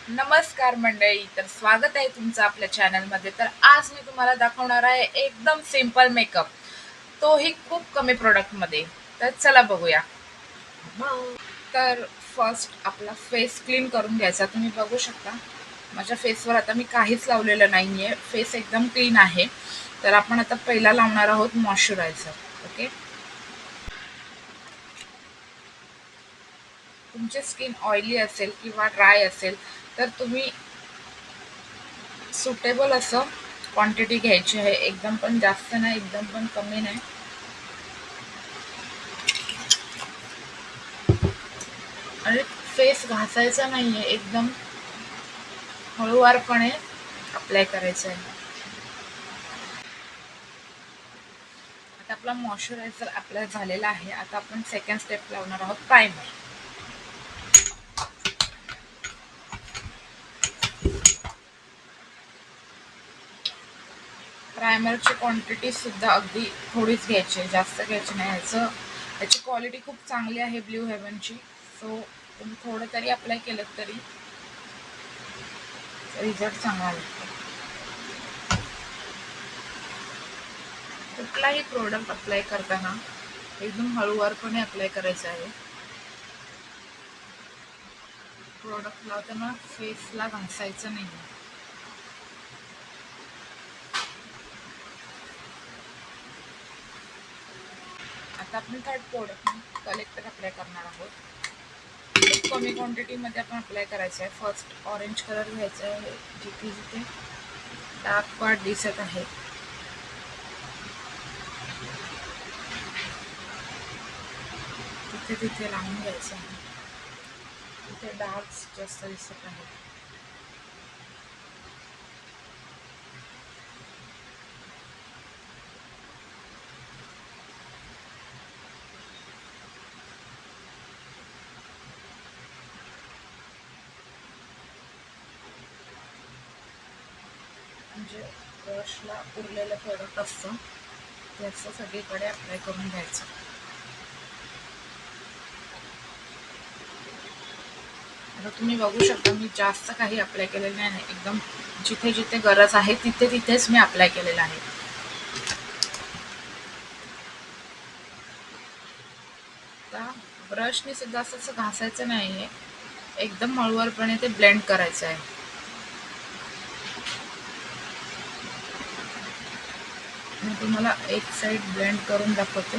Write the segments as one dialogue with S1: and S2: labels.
S1: नमस्कार मंडळी, तर स्वागत आहे तुमचं आपल्या चॅनलमध्ये. तर आज मी तुम्हाला दाखवणार आहे एकदम सिंपल मेकअप, तोही खूप कमी प्रोडक्टमध्ये. तर चला बघूया. तर फर्स्ट आपला फेस क्लीन करून घ्यायचा. तुम्ही बघू शकता माझ्या फेसवर आता मी काहीच लावलेलं नाही आहे, फेस एकदम क्लीन आहे. तर आपण आता पहिला लावणार आहोत मॉइश्चरायझर. ओके, तुमची स्किन ऑइली असेल किंवा ड्राय असेल तर तुम्ही सुटेबल असं क्वांटिटी घ्यायची आहे. एकदम पण जास्त नाही, एकदम पण कमी नाही. आणि फेस घासायचा नाहीये, एकदम हळूवारपणे अप्लाय करायचं आहे. आता आपला मॉइश्चरायझर अप्लाय झालेला आहे. आता आपण सेकंड स्टेप लावणार आहोत प्रायमर. प्रायमरची क्वांटिटी सुद्धा अगदी थोडीच घ्यायची आहे, जास्त घ्यायची नाही. याची क्वालिटी खूप चांगली आहे ब्ल्यू हेवनची. सो तुम्ही थोडं तरी अप्लाय केलं तरी रिझल्ट चांगला लागतो. कुठलाही प्रोडक्ट अप्लाय करताना एकदम हळूवारपणे अप्लाय करायचं आहे. प्रोडक्ट लावताना फेसला घासायचं नाही. आता आपण थर्ड प्रोडक्ट कलेक्टर अप्लाय करणार आहोत. खूप कमी क्वांटिटीमध्ये आपण अप्लाय करायचं आहे. फर्स्ट ऑरेंज कलर घ्यायचा आहे. जिथे जिथे डार्क पार्ट दिसत आहे तिथे तिथे लावून घ्यायचं आहे. तिथे डार्क्स जास्त दिसत आहे. म्हणजे ब्रशला उरलेलं प्रोडक्ट असतं ते असं सगळीकडे अप्लाय करून घ्यायचं. आता तुम्ही बघू शकता मी जास्त काही अप्लाय केलेलं नाही, एकदम जिथे जिथे गरज आहे तिथे तिथेच मी अप्लाय केलेलं आहे. आता ब्रशने सुद्धा असं घासायचं नाही आहे, एकदम हळूवारपणे ते ब्लेंड करायचं आहे. मी तुम्हाला एक साइड ब्लेंड करून दाखवते.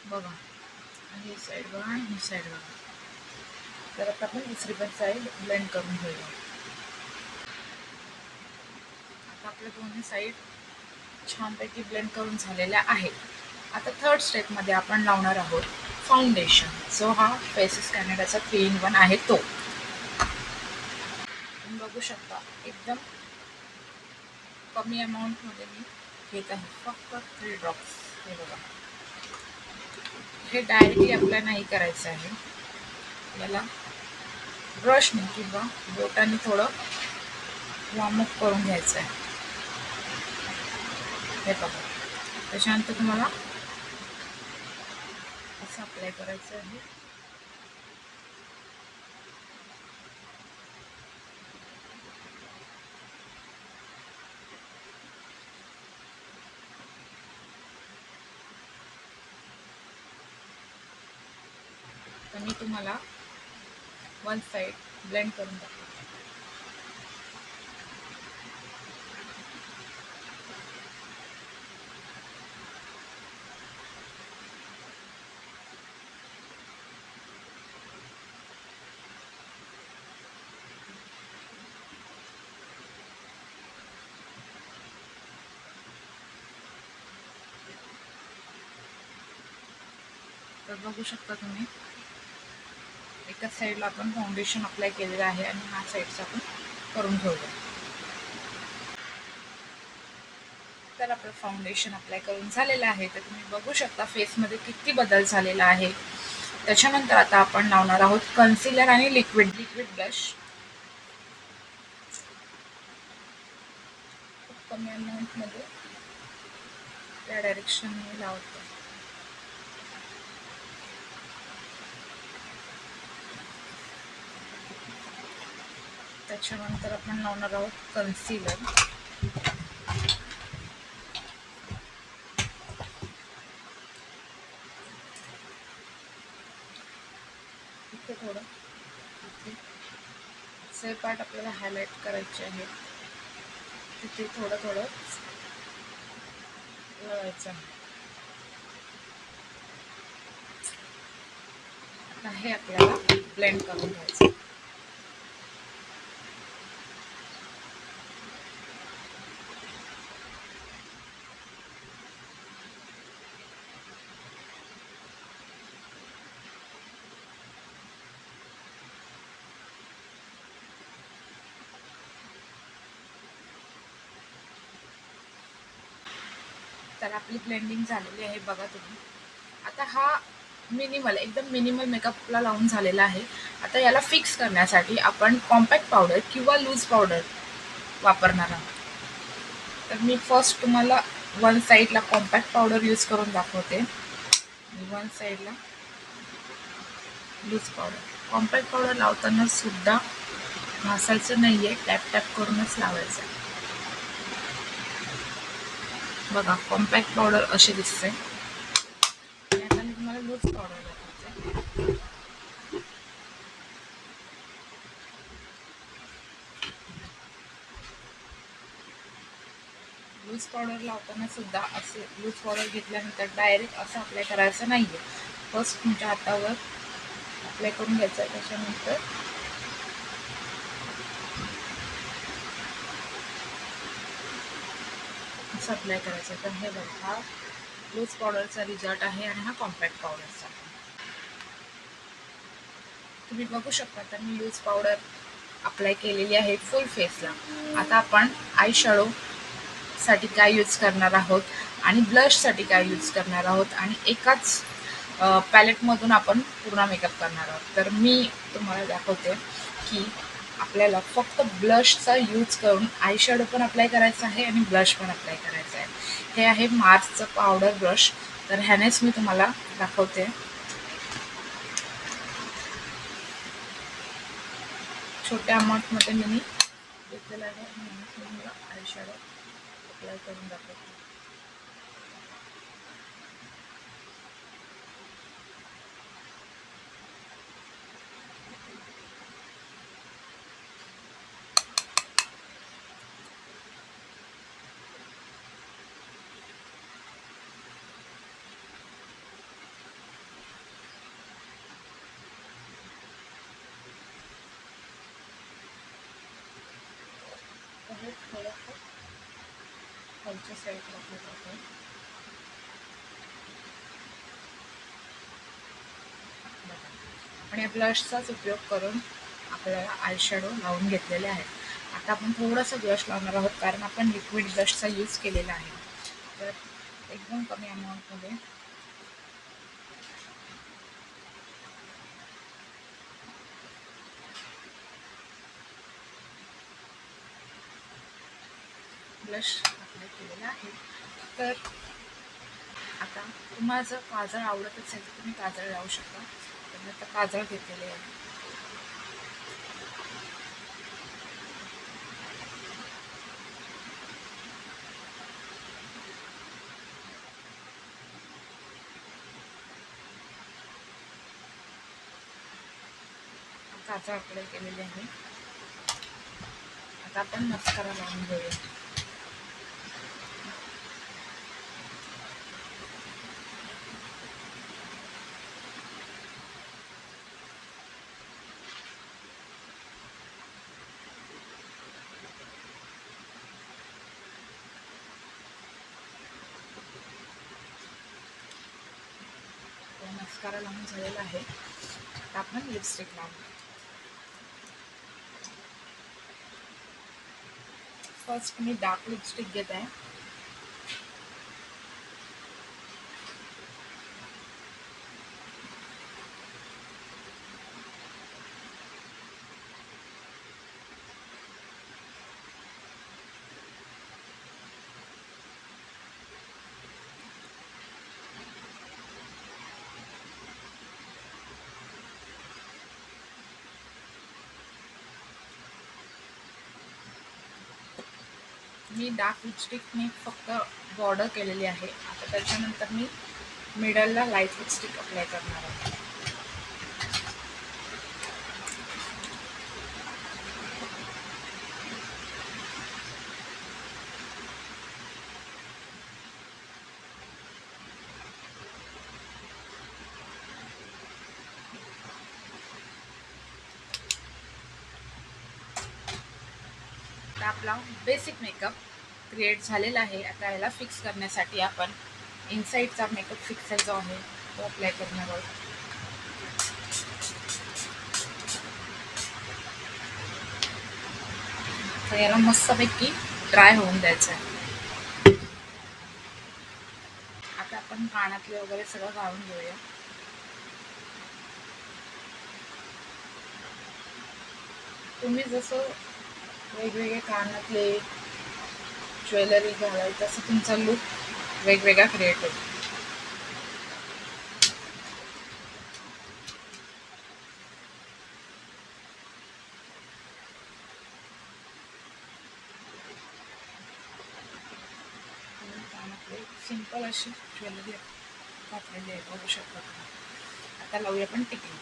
S1: बघा, ही साइड बघा आणि ही साइड बघा. तर आता आपण दुसरी पण साइड ब्लेंड करून घेऊया. आता आपल्या दोन्ही साइड छानपैकी ब्लेंड करून झालेल्या आहेत. आता थर्ड स्टेपमध्ये आपण लावणार आहोत फाउंडेशन, जो हा फेसेस कॅनडाचा 3-in-1 आहे तो. तुम्ही बघू शकता एकदम कमी अमाऊंटमध्ये मी घेत आहे, फक्त 3 ड्रॉप्स. हे बघा, हे डायरेक्टली अप्लाय नाही करायचं आहे. याला ब्रशने किंवा बोटाने थोडं वॉर्मअप करून घ्यायचं आहे. हे बघा, त्याच्यानंतर तुम्हाला असं अप्लाय करायचं आहे. तर मी तुम्हाला वन साइड ब्लेंड करून दाखवते. तर बघू शकता तुम्ही, एका साईडला आपण फाउंडेशन अप्लाय केलेलं आहे आणि हा साईडचा आपण करून घेऊया. तर आपलं फाउंडेशन अप्लाय करून झालेलं आहे. तर तुम्ही बघू शकता फेसमध्ये किती बदल झालेला आहे. त्याच्यानंतर आता आपण लावणार आहोत कन्सिलर आणि लिक्विड ब्लश. खूप कमी अमाऊंटमध्ये या डायरेक्शनने लावतो. त्याच्यानंतर आपण लावणार आहोत कन्सिलर. इथे थोडं इथे पार्ट आपल्याला हायलाइट करायचे आहे, तिथे थोडं थोडं लावायचं आहे. आता हे आपल्याला ब्लेंड करून घ्यायचं. तर आपली ब्लेंडिंग झालेली आहे बघा तुम्ही. आता हा एकदम मिनिमल मेकअपला लावून झालेला आहे. आता याला फिक्स करण्यासाठी आपण कॉम्पॅक्ट पावडर किंवा लूज पावडर वापरणार आहोत. तर मी फर्स्ट तुम्हाला वन साईडला कॉम्पॅक्ट पावडर यूज करून दाखवते, वन साईडला लूज पावडर. कॉम्पॅक्ट पावडर लावताना सुद्धा घासायचं नाहीये, टॅप टॅप करूनच लावायचं. बघा कॉम्पॅक्ट पावडर अशी दिसते. आता मी तुम्हाला लूज पावडर दाखवते. लूज पावडर लावताना सुद्धा असे लूज पावडर घेतल्यानंतर डायरेक्ट असं अप्लाय करायचं नाहीये. फर्स्ट तुमच्या हातावर अप्लाय करून घ्यायचं आहे, त्याच्यानंतर असं अप्लाय करायचं. तर हे बघा हा लूज पावडरचा रिझल्ट आहे आणि हा कॉम्पॅक्ट पावडरचा. तुम्ही बघू शकता तर मी लूज पावडर अप्लाय केलेली आहे फुल फेसला. आता आपण आय शॅडो साठी काय यूज करणार आहोत आणि ब्लशसाठी काय यूज करणार आहोत आणि एकाच पॅलेटमधून आपण पूर्ण मेकअप करणार आहोत. तर मी तुम्हाला दाखवते की आपल्याला फक्त ब्लशचा यूज करून आय शॅडो पण अप्लाय करायचा आहे आणि ब्लश पण अप्लाय करायचा आहे. हे आहे मार्सचं पावडर ब्रश. तर ह्यानेच मी तुम्हाला दाखवते. छोट्या अमाऊंटमध्ये मी घेतलेलं आहे आणि मला आय शॅडो अप्लाय करून दाखवते. हे थोडंसं खालच्या साईडला टाकून आणि ब्लशचाच उपयोग करून आपल्याला आय शॅडो लावून घेतलेले आहे. आता आपण थोडंसं ब्लश लावणार आहोत कारण आपण लिक्विड ब्लशचा यूज केलेला आहे. तर एकदम कमी अमाऊंटमध्ये ब्लश अप्लाय केलेला आहे. तर आता तुम्हाला जर काजळ आवडत असेल तर तुम्ही काजळ लावू शकता. तर मी आता काजळ घेतलेले आहे. काजळ अप्लाय केलेले आहे. आता आपण मस्कारा लावून घेऊया. मस्कारा लावून झालेला आहे. आता आपण लिपस्टिक लावूया. फर्स्ट मी डार्क लिपस्टिक घेत आहे. मी डार्क लिपस्टिकने फक्त बॉर्डर केलेली आहे. आता त्याच्यानंतर मी मिडलला लाईट लिपस्टिक अप्लाय करणार आहे. आता आपला बेसिक मेकअप क्रिएट झालेला आहे. आता याला फिक्स करण्यासाठी आपण इनसाइडचा मेकअप फिक्सर जो आहे तो अप्लाय करणार आहोत. तर याला मस्तपैकी ड्राय होऊन द्यायचं आहे. आता आपण कानातले वगैरे सगळं घालून घेऊया. तुम्ही जसं वेगवेगळे कानातले ज्वेलरी घालाल तसं तुमचा लुक वेगवेगळा क्रिएट होईल. कानातले सिंपल अशी ज्वेलरी घातलेली आहे, बघू शकता. आता लावूया आपण टिकली.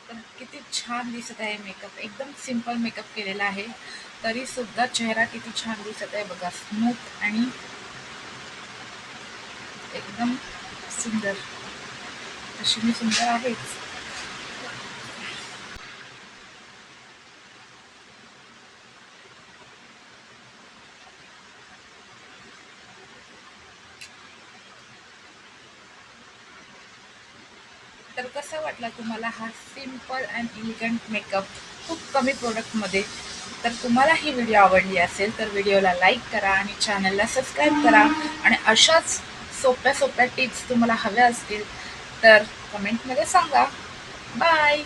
S1: तर किती छान दिसत आहे मेकअप. एकदम सिंपल मेकअप केलेला आहे, तरी सुद्धा चेहरा किती छान दिसत आहे बघा. स्मूथ आणि एकदम सुंदर. तशी मी सुंदर आहेच. तर कसा वाटला तुम्हाला हा सिंपल अँड इलिगंट मेकअप खूप कमी प्रोडक्टमध्ये? तर तुम्हाला ही व्हिडिओ आवडली असेल तर व्हिडिओला लाईक करा आणि चॅनलला सबस्क्राईब करा. आणि अशाच सोप्या सोप्या टिप्स तुम्हाला हव्या असतील तर कमेंटमध्ये सांगा. बाय.